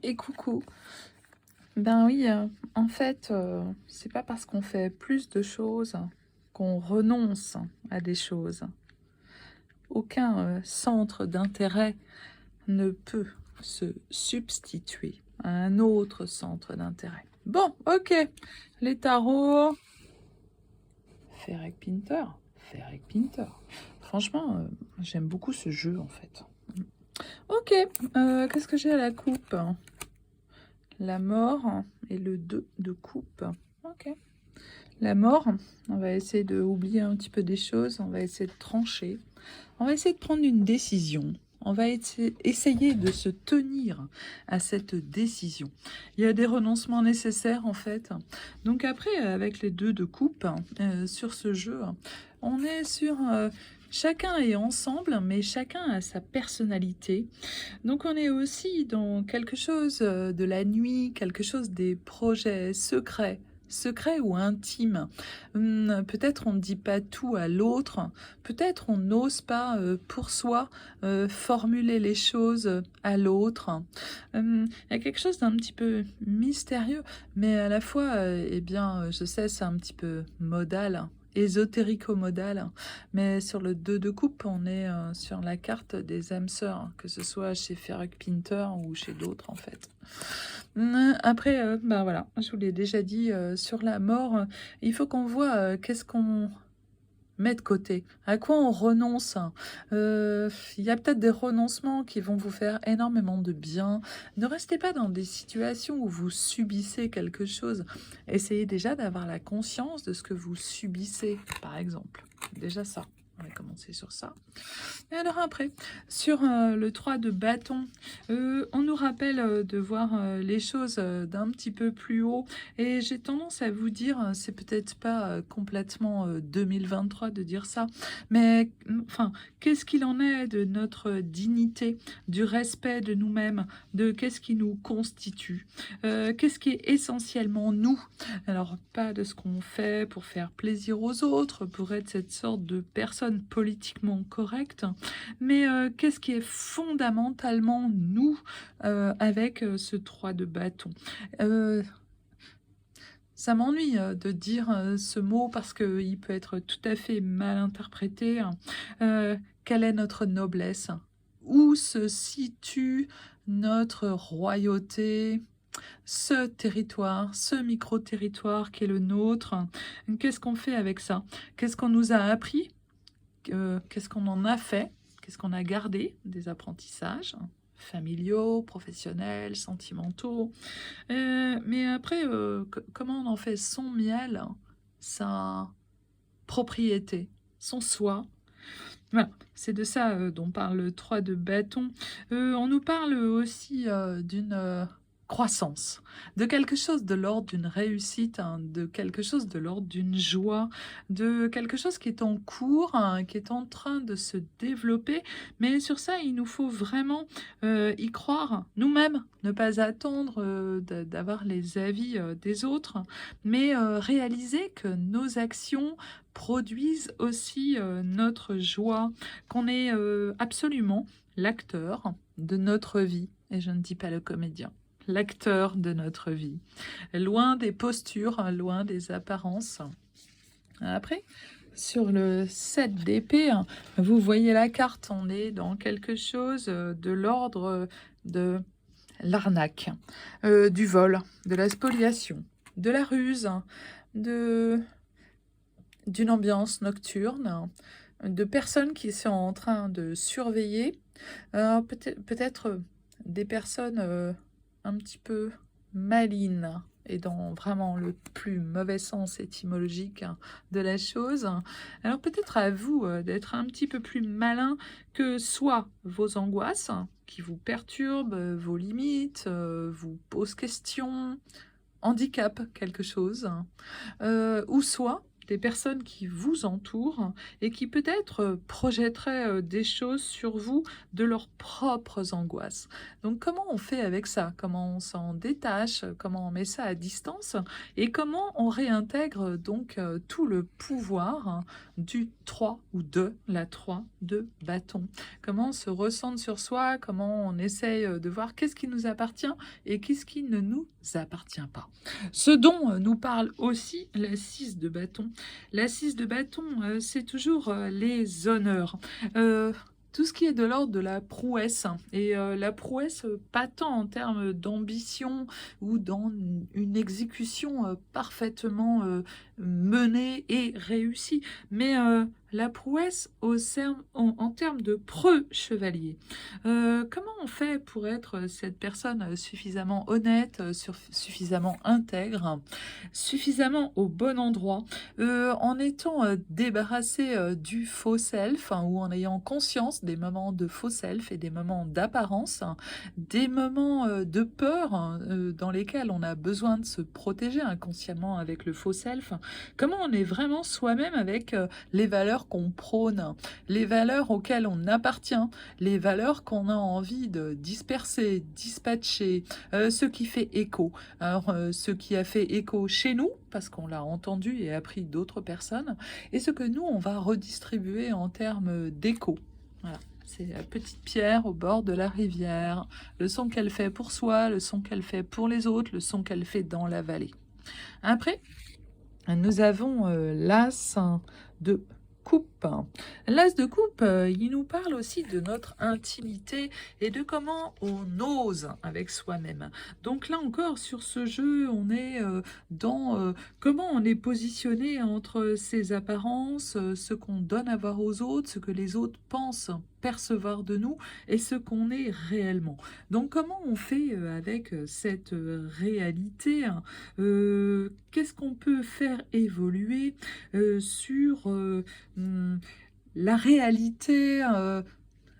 Et coucou. Ben oui, en fait, c'est pas parce qu'on fait plus de choses qu'on renonce à des choses. Aucun centre d'intérêt ne peut se substituer à un autre centre d'intérêt. Bon, ok. Les tarots, Ferrec Pinter, Ferrec Pinter. Franchement, j'aime beaucoup ce jeu en fait. Ok, qu'est-ce que j'ai à la coupe? La mort et le 2 de coupe. Ok. La mort, on va essayer de oublier un petit peu des choses, on va essayer de trancher, on va essayer de prendre une décision, on va essayer de se tenir à cette décision. Il y a des renoncements nécessaires en fait. Donc après, avec les 2 de coupe, sur ce jeu, on est sur... chacun est ensemble, mais chacun a sa personnalité. Donc on est aussi dans quelque chose de la nuit, quelque chose des projets secrets, secrets ou intimes. Peut-être on ne dit pas tout à l'autre, peut-être on n'ose pas pour soi formuler les choses à l'autre. Il y a quelque chose d'un petit peu mystérieux, mais à la fois, eh bien, je sais, c'est un petit peu modal, ésotérico-modal, mais sur le 2 de coupe, on est sur la carte des âmes sœurs, que ce soit chez Ferrec Pinter ou chez d'autres en fait. Après, ben voilà, je vous l'ai déjà dit, sur la mort, il faut qu'on voit qu'est-ce qu'on met de côté, à quoi on renonce. Il y a peut-être des renoncements qui vont vous faire énormément de bien. Ne restez pas dans des situations où vous subissez quelque chose. Essayez déjà d'avoir la conscience de ce que vous subissez, par exemple. Déjà ça. On va commencer sur ça. Et alors après, sur le 3 de bâton, on nous rappelle de voir les choses d'un petit peu plus haut. Et j'ai tendance à vous dire, c'est peut-être pas complètement 2023 de dire ça, mais enfin, qu'est-ce qu'il en est de notre dignité, du respect de nous-mêmes, de qu'est-ce qui nous constitue, qu'est-ce qui est essentiellement nous. Alors, pas de ce qu'on fait pour faire plaisir aux autres, pour être cette sorte de personne politiquement correcte, mais qu'est-ce qui est fondamentalement nous avec ce 3 de bâton. Euh, Ça m'ennuie de dire ce mot parce qu'il peut être tout à fait mal interprété. Quelle est notre noblesse? Où se situe notre royauté? Ce territoire, ce micro-territoire qui est le nôtre, qu'est-ce qu'on fait avec ça? Qu'est-ce qu'on nous a appris? Qu'est-ce qu'on en a fait? Qu'est-ce qu'on a gardé des apprentissages familiaux, professionnels, sentimentaux? Mais après, comment on en fait son miel, sa propriété, son soi? Voilà, c'est de ça dont parle le 3 de bâton. On nous parle aussi d'une croissance, de quelque chose de l'ordre d'une réussite, hein, de quelque chose de l'ordre d'une joie, de quelque chose qui est en cours, hein, qui est en train de se développer. Mais sur ça, il nous faut vraiment y croire nous-mêmes, ne pas attendre d'avoir les avis des autres, mais réaliser que nos actions produisent aussi notre joie, qu'on est absolument l'acteur de notre vie, et je ne dis pas le comédien, l'acteur de notre vie, loin des postures, loin des apparences. Après, sur le 7 d'épée, vous voyez la carte, on est dans quelque chose de l'ordre de l'arnaque, du vol, de la spoliation, de la ruse, de d'une ambiance nocturne, de personnes qui sont en train de surveiller, peut-être des personnes un petit peu malines, et dans vraiment le plus mauvais sens étymologique de la chose. Alors peut-être à vous d'être un petit peu plus malin que soit vos angoisses qui vous perturbent, vos limites, vous posent question, handicapent quelque chose, ou soit des personnes qui vous entourent et qui peut-être projetteraient des choses sur vous de leurs propres angoisses. Donc comment on fait avec ça? Comment on s'en détache? Comment on met ça à distance? Et comment on réintègre donc tout le pouvoir du 3 ou de la 3 de bâton? Comment on se ressent sur soi? Comment on essaye de voir qu'est-ce qui nous appartient et qu'est-ce qui ne nous appartient pas? Ce dont nous parle aussi la 6 de bâton. La 6 de bâton, c'est toujours les honneurs. Euh, tout ce qui est de l'ordre de la prouesse, et la prouesse, pas tant en termes d'ambition ou dans une exécution parfaitement menée et réussie, mais la prouesse en termes de preux chevalier. Comment on fait pour être cette personne suffisamment honnête, suffisamment intègre, suffisamment au bon endroit, en étant débarrassé du faux self, hein, ou en ayant conscience des moments de faux self et des moments d'apparence, hein, des moments de peur, hein, dans lesquels on a besoin de se protéger inconsciemment avec le faux self. Comment on est vraiment soi-même avec les valeurs qu'on prône, les valeurs auxquelles on appartient, les valeurs qu'on a envie de disperser, dispatcher, ce qui fait écho. Alors, ce qui a fait écho chez nous, parce qu'on l'a entendu et appris d'autres personnes, et ce que nous, on va redistribuer en termes d'écho. Voilà. C'est la petite pierre au bord de la rivière, le son qu'elle fait pour soi, le son qu'elle fait pour les autres, le son qu'elle fait dans la vallée. Après, nous avons l'as de coupe. L'as de coupe, il nous parle aussi de notre intimité et de comment on ose avec soi-même. Donc là encore, sur ce jeu, on est dans comment on est positionné entre ses apparences, ce qu'on donne à voir aux autres, ce que les autres pensent percevoir de nous et ce qu'on est réellement. Donc comment on fait avec cette réalité, hein, qu'est-ce qu'on peut faire évoluer sur la réalité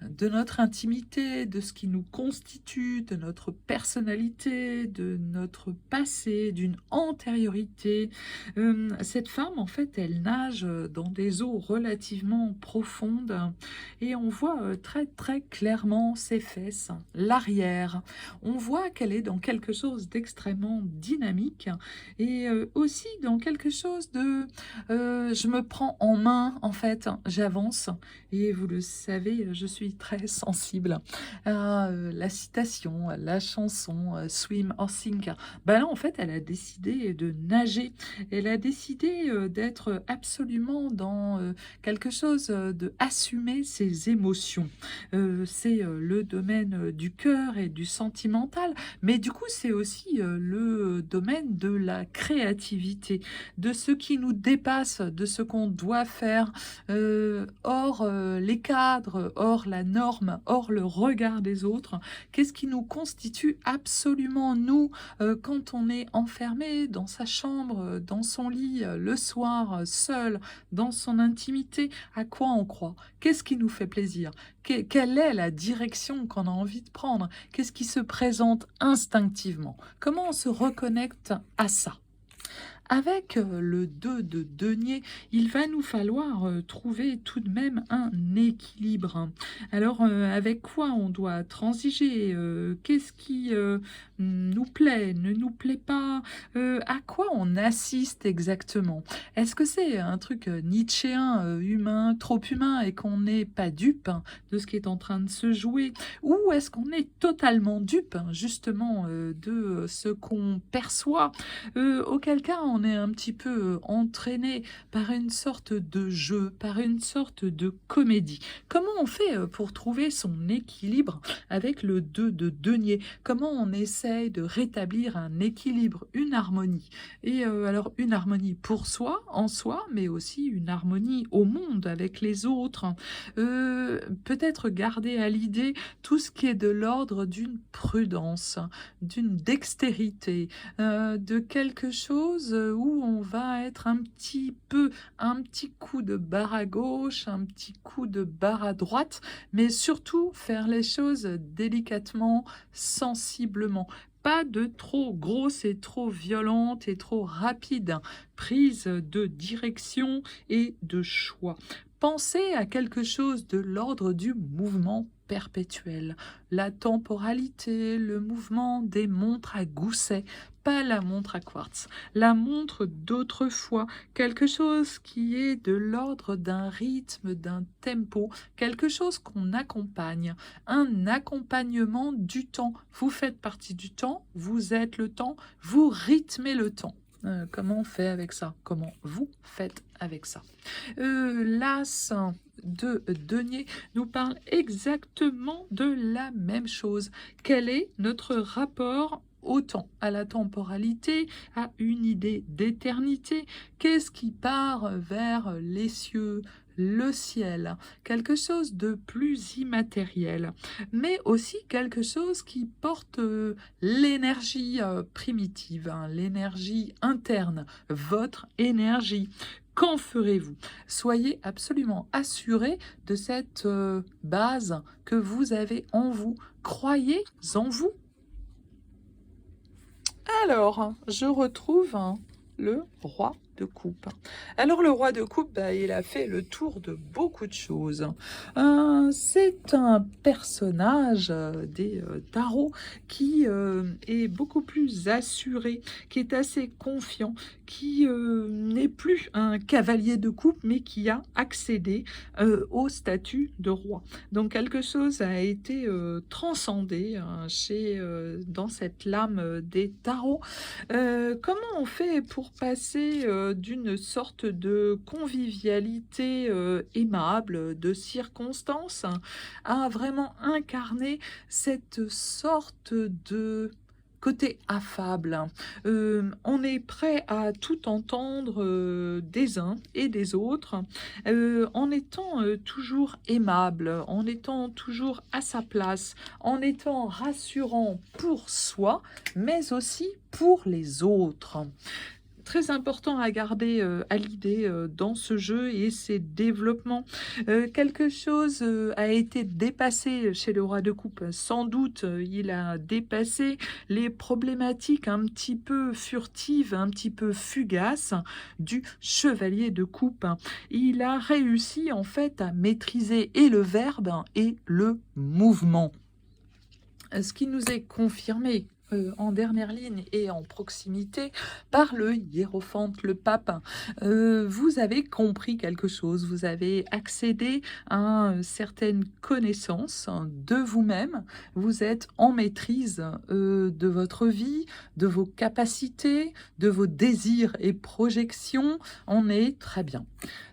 de notre intimité, de ce qui nous constitue, de notre personnalité, de notre passé, d'une antériorité. Cette femme, en fait, elle nage dans des eaux relativement profondes et on voit très très clairement ses fesses, l'arrière. On voit qu'elle est dans quelque chose d'extrêmement dynamique et aussi dans quelque chose de je me prends en main, en fait, j'avance. Et vous le savez, je suis très sensible à la citation, à la chanson Swim or Sink. Ben là, en fait, elle a décidé de nager. Elle a décidé d'être absolument dans quelque chose de assumer ses émotions. C'est le domaine du cœur et du sentimental, mais du coup, c'est aussi le domaine de la créativité, de ce qui nous dépasse, de ce qu'on doit faire hors les cadres, hors la norme, hors le regard des autres. Qu'est-ce qui nous constitue absolument nous quand on est enfermé dans sa chambre, dans son lit, le soir, seul, dans son intimité? À quoi on croit? Qu'est-ce qui nous fait plaisir? Quelle est la direction qu'on a envie de prendre? Qu'est-ce qui se présente instinctivement? Comment on se reconnecte à ça? Avec le 2 de denier, il va nous falloir trouver tout de même un équilibre. Alors, avec quoi on doit transiger? Qu'est-ce qui nous plaît, ne nous plaît pas? À quoi on assiste exactement? Est-ce que c'est un truc nietzschéen, humain, trop humain, et qu'on n'est pas dupe de ce qui est en train de se jouer? Ou est-ce qu'on est totalement dupe, justement, de ce qu'on perçoit? Auquel cas, on est un petit peu entraîné par une sorte de jeu, par une sorte de comédie. Comment on fait pour trouver son équilibre avec le 2 de denier? Comment on essaye de rétablir un équilibre, une harmonie? Et alors, une harmonie pour soi, en soi, mais aussi une harmonie au monde, avec les autres. Peut-être garder à l'idée tout ce qui est de l'ordre d'une prudence, d'une dextérité, de quelque chose où on va être un petit coup de barre à gauche, un petit coup de barre à droite, mais surtout faire les choses délicatement, sensiblement. Pas de trop grosse et trop violente et trop rapide prise de direction et de choix. Pensez à quelque chose de l'ordre du mouvement perpétuel, la temporalité, le mouvement des montres à gousset, pas la montre à quartz, la montre d'autrefois, quelque chose qui est de l'ordre d'un rythme, d'un tempo, quelque chose qu'on accompagne, un accompagnement du temps. Vous faites partie du temps, vous êtes le temps, vous rythmez le temps. Comment on fait avec ça? Comment vous faites avec ça? L'as de denier nous parle exactement de la même chose. Quel est notre rapport au temps, à la temporalité, à une idée d'éternité? Qu'est-ce qui part vers les cieux, le ciel, quelque chose de plus immatériel, mais aussi quelque chose qui porte l'énergie primitive, hein, l'énergie interne, votre énergie. Qu'en ferez-vous? Soyez absolument assurés de cette base que vous avez en vous. Croyez en vous. Alors, je retrouve le roi de coupe. Alors, le roi de coupe, bah, il a fait le tour de beaucoup de choses. C'est un personnage des tarots qui est beaucoup plus assuré, qui est assez confiant, qui n'est plus un cavalier de coupe, mais qui a accédé au statut de roi. Donc, quelque chose a été transcendé dans cette lame des tarots. Comment on fait pour passer d'une sorte de convivialité aimable, de circonstance, à vraiment incarner cette sorte de côté affable? On est prêt à tout entendre des uns et des autres, en étant toujours aimable, en étant toujours à sa place, en étant rassurant pour soi, mais aussi pour les autres. Très important à garder à l'idée dans ce jeu et ses développements. Quelque chose a été dépassé chez le roi de coupe. Sans doute, il a dépassé les problématiques un petit peu furtives, un petit peu fugaces du chevalier de coupe. Il a réussi en fait à maîtriser et le verbe et le mouvement. Ce qui nous est confirmé en dernière ligne et en proximité par le hiérophante, le pape. Vous avez compris quelque chose, vous avez accédé à certaines connaissances de vous-même, vous êtes en maîtrise de votre vie, de vos capacités, de vos désirs et projections. On est très bien.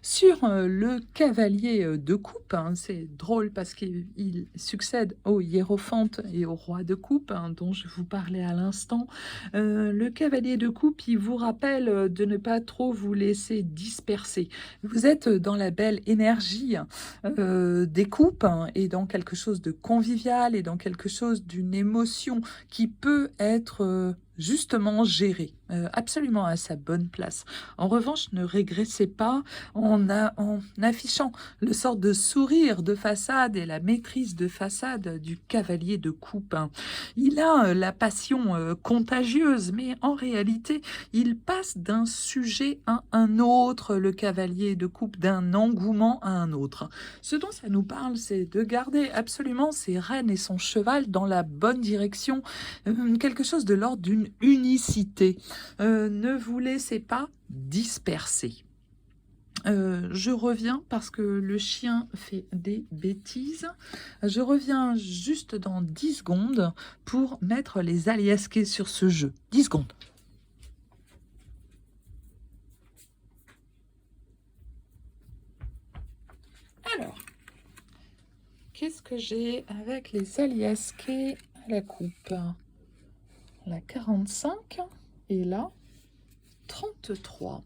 Sur le cavalier de coupe, hein, c'est drôle parce qu'il succède au hiérophante et au roi de coupe, hein, dont je vous parlais à l'instant. Le cavalier de coupe, il vous rappelle de ne pas trop vous laisser disperser. Vous êtes dans la belle énergie des coupes, hein, et dans quelque chose de convivial et dans quelque chose d'une émotion qui peut être justement gérée, absolument à sa bonne place. En revanche, ne régressez pas en affichant le sort de sourire de façade et la maîtrise de façade du cavalier de coupe. Il a la passion contagieuse, mais en réalité, il passe d'un sujet à un autre, le cavalier de coupe, d'un engouement à un autre. Ce dont ça nous parle, c'est de garder absolument ses rênes et son cheval dans la bonne direction, quelque chose de l'ordre d'une unicité. Ne vous laissez pas disperser. Je reviens parce que le chien fait des bêtises. Je reviens juste dans 10 secondes pour mettre les aliasqués sur ce jeu. 10 secondes. Alors, qu'est-ce que j'ai avec les aliasqués à la coupe? La 45 et la 33.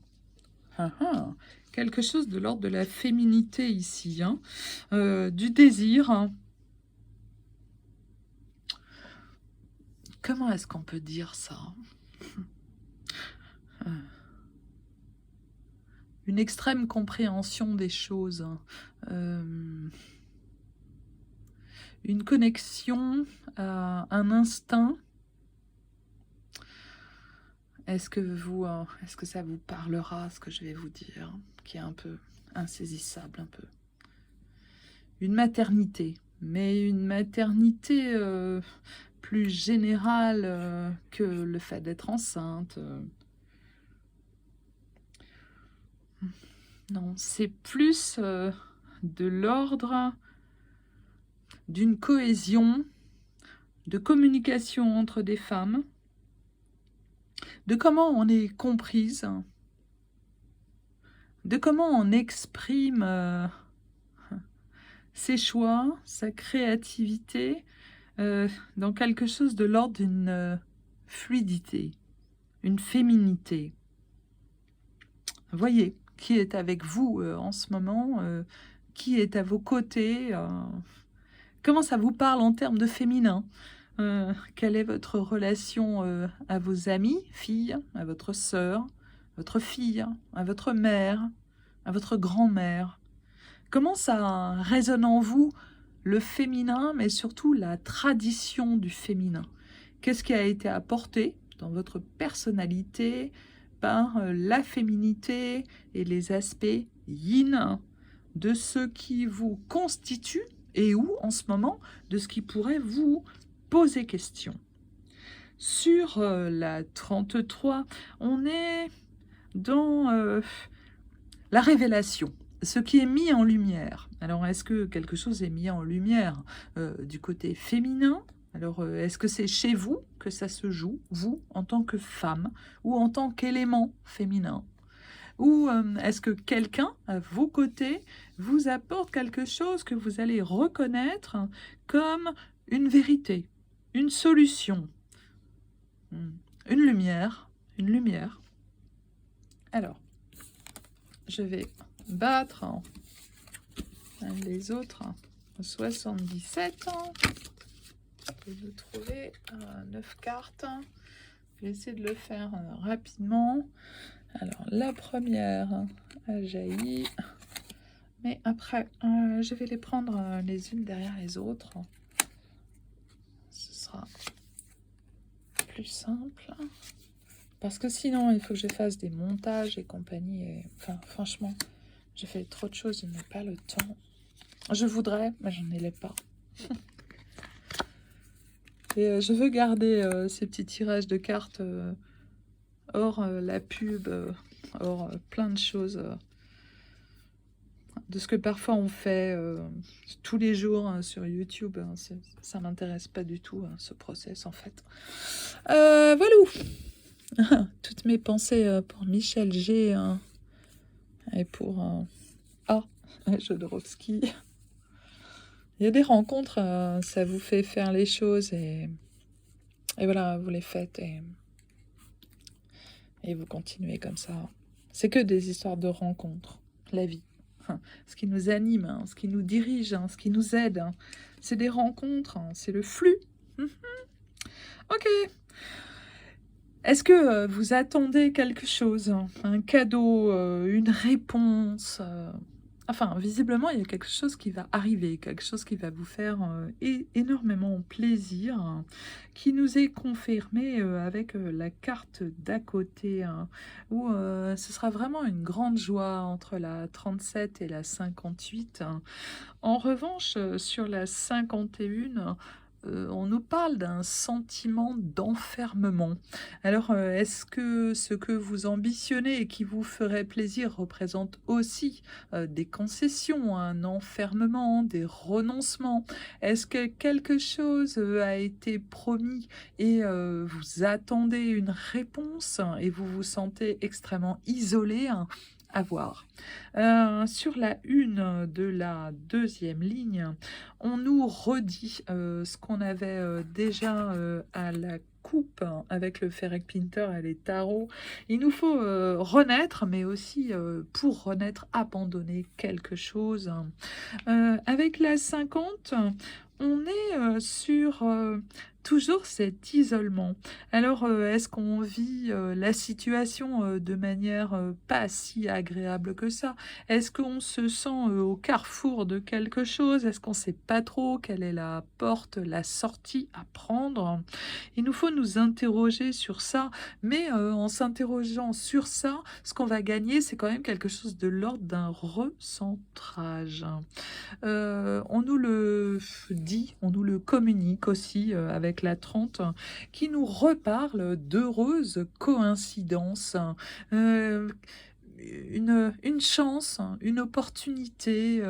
Quelque chose de l'ordre de la féminité ici, hein, du désir. Hein. Comment est-ce qu'on peut dire ça? une extrême compréhension des choses, une connexion à un instinct. Est-ce que ça vous parlera, ce que je vais vous dire, qui est un peu insaisissable, un peu. Une maternité, mais une maternité plus générale que le fait d'être enceinte. Non, c'est plus de l'ordre d'une cohésion, de communication entre des femmes, de comment on est comprise, de comment on exprime ses choix, sa créativité, dans quelque chose de l'ordre d'une fluidité, une féminité. Voyez qui est avec vous en ce moment, qui est à vos côtés, comment ça vous parle en termes de féminin. Quelle est votre relation à vos amis, filles, à votre sœur, votre fille, à votre mère, à votre grand-mère? Comment ça résonne en vous le féminin, mais surtout la tradition du féminin? Qu'est-ce qui a été apporté dans votre personnalité par la féminité et les aspects yin de ce qui vous constitue et ou en ce moment de ce qui pourrait vous poser question? Sur la 33, on est dans la révélation, ce qui est mis en lumière. Alors, est-ce que quelque chose est mis en lumière du côté féminin? Alors, est-ce que c'est chez vous que ça se joue, vous, en tant que femme, ou en tant qu'élément féminin? Ou est-ce que quelqu'un, à vos côtés, vous apporte quelque chose que vous allez reconnaître comme une vérité, une solution, une lumière, une lumière? Alors, je vais battre les autres 77. Je vais trouver 9 cartes. Je vais essayer de le faire rapidement. Alors, la première a jailli. Mais après, je vais les prendre les unes derrière les autres. Ce sera plus simple. Parce que sinon, il faut que je fasse des montages et compagnie. Et, enfin, franchement, j'ai fait trop de choses, je n'ai pas le temps. Je voudrais, mais je n'ai pas. Et je veux garder ces petits tirages de cartes hors la pub, hors plein de choses. De ce que parfois on fait tous les jours sur YouTube. Ça m'intéresse pas du tout, ce process, en fait. Voilà. Toutes mes pensées pour Michel G. Et pour Jodorowsky. Il y a des rencontres, ça vous fait faire les choses et voilà, vous les faites et vous continuez comme ça. C'est que des histoires de rencontres, la vie. Ce qui nous anime, ce qui nous dirige, ce qui nous aide, c'est des rencontres, c'est le flux. Ok. Est-ce que vous attendez quelque chose, un cadeau, une réponse Enfin, visiblement, il y a quelque chose qui va arriver, quelque chose qui va vous faire énormément plaisir, qui nous est confirmé avec la carte d'à côté, où ce sera vraiment une grande joie entre la 37 et la 58. En revanche, sur la 51, on nous parle d'un sentiment d'enfermement. Alors, est-ce que ce que vous ambitionnez et qui vous ferait plaisir représente aussi des concessions, un enfermement, des renoncements? Est-ce que quelque chose a été promis et vous attendez une réponse et vous vous sentez extrêmement isolé? À voir. Sur la une de la deuxième ligne, on nous redit ce qu'on avait déjà à la coupe avec le Ferrec Pinter et les tarots. Il nous faut renaître, mais aussi pour renaître, abandonner quelque chose. Avec la 50, on est sur toujours cet isolement. Alors, est-ce qu'on vit, la situation, de manière, pas si agréable que ça? Est-ce qu'on se sent, au carrefour de quelque chose? Est-ce qu'on sait pas trop quelle est la porte, la sortie à prendre? Il nous faut nous interroger sur ça, mais, en s'interrogeant sur ça, ce qu'on va gagner, c'est quand même quelque chose de l'ordre d'un recentrage. On nous le dit, on nous le communique aussi, avec la 30, qui nous reparle d'heureuses coïncidences, heu, une chance, une opportunité,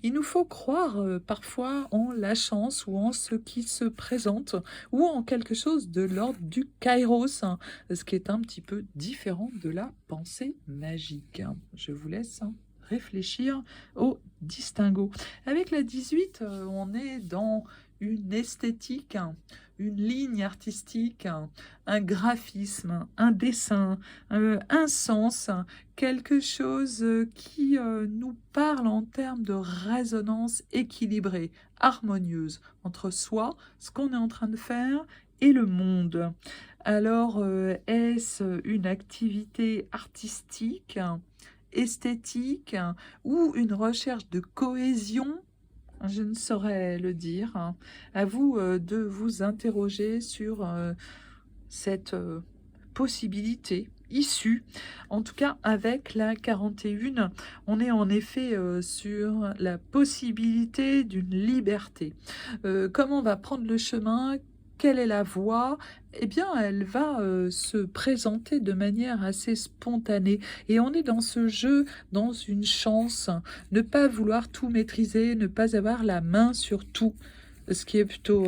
il nous faut croire, parfois en la chance ou en ce qui se présente ou en quelque chose de l'ordre du kairos, ce qui est un petit peu différent de la pensée magique. Je vous laisse réfléchir au distinguo. Avec la 18, on est dans une esthétique, une ligne artistique, un graphisme, un dessin, un sens, quelque chose qui nous parle en termes de résonance équilibrée, harmonieuse entre soi, ce qu'on est en train de faire et le monde. Alors, est-ce une activité artistique, esthétique ou une recherche de cohésion? Je ne saurais le dire. À vous de vous interroger sur cette possibilité issue. En tout cas, avec la 41, on est en effet sur la possibilité d'une liberté. Comment va prendre le chemin? Quelle est la voie? Eh bien, elle va se présenter de manière assez spontanée. Et on est dans ce jeu, dans une chance. Ne pas vouloir tout maîtriser, ne pas avoir la main sur tout. Ce qui est plutôt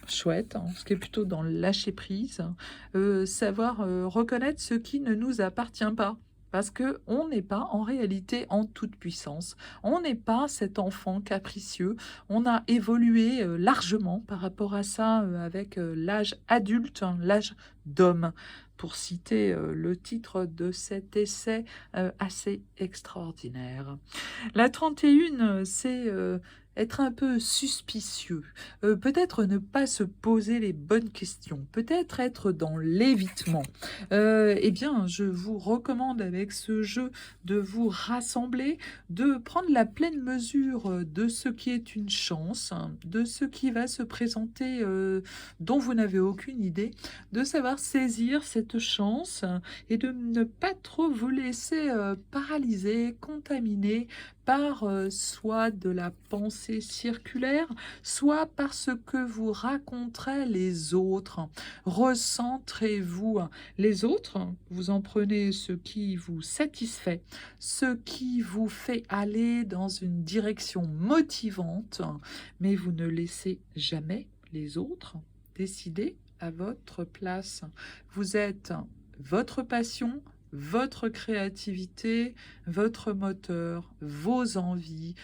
chouette, ce qui est plutôt dans le lâcher prise. Savoir reconnaître ce qui ne nous appartient pas. Parce que on n'est pas en réalité en toute puissance. On n'est pas cet enfant capricieux. On a évolué largement par rapport à ça avec l'âge adulte, l'âge d'homme, pour citer le titre de cet essai assez extraordinaire. La 31, c'est être un peu suspicieux, peut-être ne pas se poser les bonnes questions, peut-être être dans l'évitement. Eh bien, je vous recommande avec ce jeu de vous rassembler, de prendre la pleine mesure de ce qui est une chance, de ce qui va se présenter dont vous n'avez aucune idée, de savoir saisir cette chance et de ne pas trop vous laisser paralyser, contaminer par soit de la pensée circulaire, soit par ce que vous raconteraient les autres. Recentrez-vous. Les autres, vous en prenez ce qui vous satisfait, ce qui vous fait aller dans une direction motivante, mais vous ne laissez jamais les autres décider à votre place. Vous êtes votre passion, votre créativité, votre moteur, vos envies.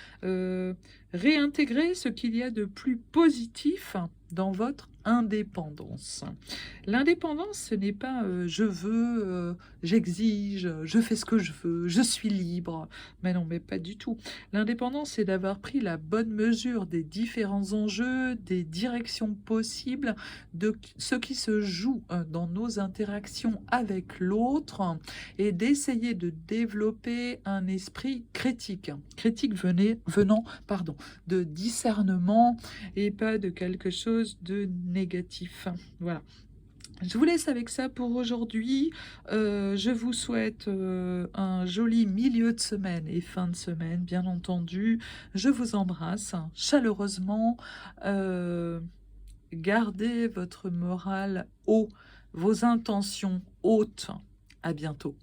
Réintégrer ce qu'il y a de plus positif dans votre indépendance. L'indépendance, ce n'est pas je veux, j'exige, je fais ce que je veux, je suis libre. Mais non, mais pas du tout. L'indépendance, c'est d'avoir pris la bonne mesure des différents enjeux, des directions possibles, de ce qui se joue dans nos interactions avec l'autre et d'essayer de développer un esprit critique. Critique venant de discernement et pas de quelque chose de négatif. Voilà. Je vous laisse avec ça pour aujourd'hui. Je vous souhaite un joli milieu de semaine et fin de semaine, bien entendu. Je vous embrasse chaleureusement. Gardez votre morale haut, vos intentions hautes. À bientôt.